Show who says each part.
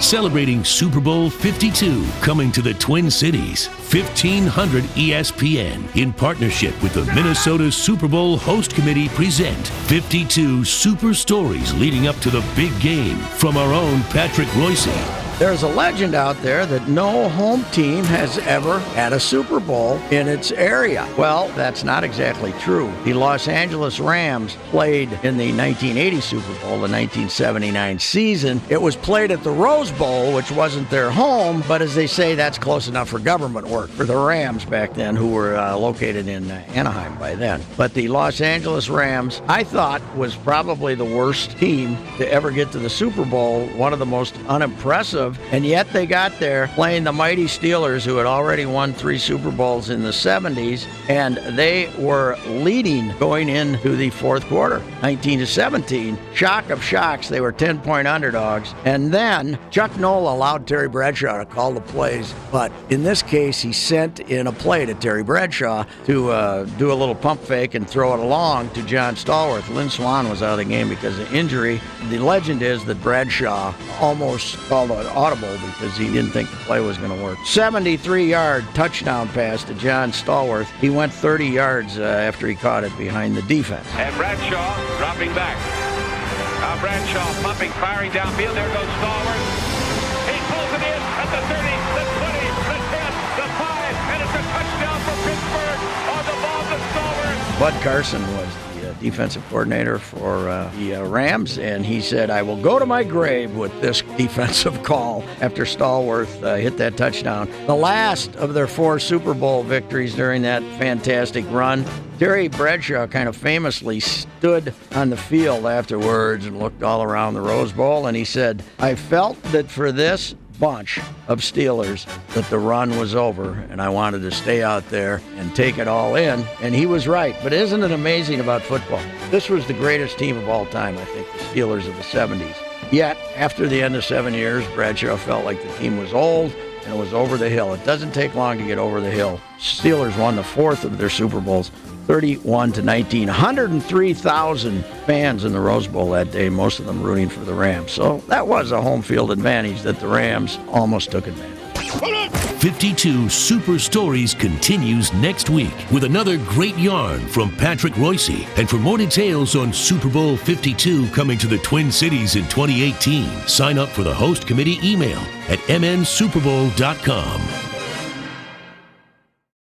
Speaker 1: Celebrating Super Bowl 52, coming to the Twin Cities, 1500 ESPN, in partnership with the Minnesota Super Bowl Host Committee, present 52 super stories leading up to the big game from our own Patrick Reusse.
Speaker 2: There's a legend out there that no home team has ever had a Super Bowl in its area. Well, that's not exactly true. The Los Angeles Rams played in the 1980 Super Bowl, the 1979 season. It was played at the Rose Bowl, which wasn't their home, but as they say, that's close enough for government work for the Rams back then, who were located in Anaheim by then. But the Los Angeles Rams, I thought, was probably the worst team to ever get to the Super Bowl, one of the most unimpressive. And yet they got there playing the mighty Steelers, who had already won 3 Super Bowls in the 70s, and they were leading going into the fourth quarter, 19-17. Shock of shocks, they were 10-point underdogs. And then Chuck Noll allowed Terry Bradshaw to call the plays, but in this case, he sent in a play to Terry Bradshaw to do a little pump fake and throw it along to John Stallworth. Lynn Swann was out of the game because of injury. The legend is that Bradshaw almost called an audible because he didn't think the play was going to work. 73-yard touchdown pass to John Stallworth. He went 30 yards after he caught it behind the defense.
Speaker 3: And Bradshaw dropping back. Bradshaw pumping, firing downfield. There goes Stallworth. He pulls it in at the 30, the 20, the 10, the 5, and it's a touchdown for Pittsburgh on the ball to Stallworth.
Speaker 2: Bud Carson was the defensive coordinator for the Rams, and he said, "I will go to my grave with this defensive call," after Stallworth hit that touchdown. The last of their 4 Super Bowl victories during that fantastic run. Terry Bradshaw kind of famously stood on the field afterwards and looked all around the Rose Bowl, and he said, "I felt that for this bunch of Steelers that the run was over, and I wanted to stay out there and take it all in." And he was right. But isn't it amazing about football? This was the greatest team of all time, I think, the Steelers of the 70s. Yet, after the end of 7 years, Bradshaw felt like the team was old and it was over the hill. It doesn't take long to get over the hill. Steelers won the 4th of their Super Bowls, 31-19. 103,000 fans in the Rose Bowl that day, most of them rooting for the Rams. So that was a home field advantage that the Rams almost took advantage.
Speaker 1: 52 Super Stories continues next week with another great yarn from Patrick Reusse. And for more details on Super Bowl 52 coming to the Twin Cities in 2018, sign up for the Host Committee email at mnsuperbowl.com.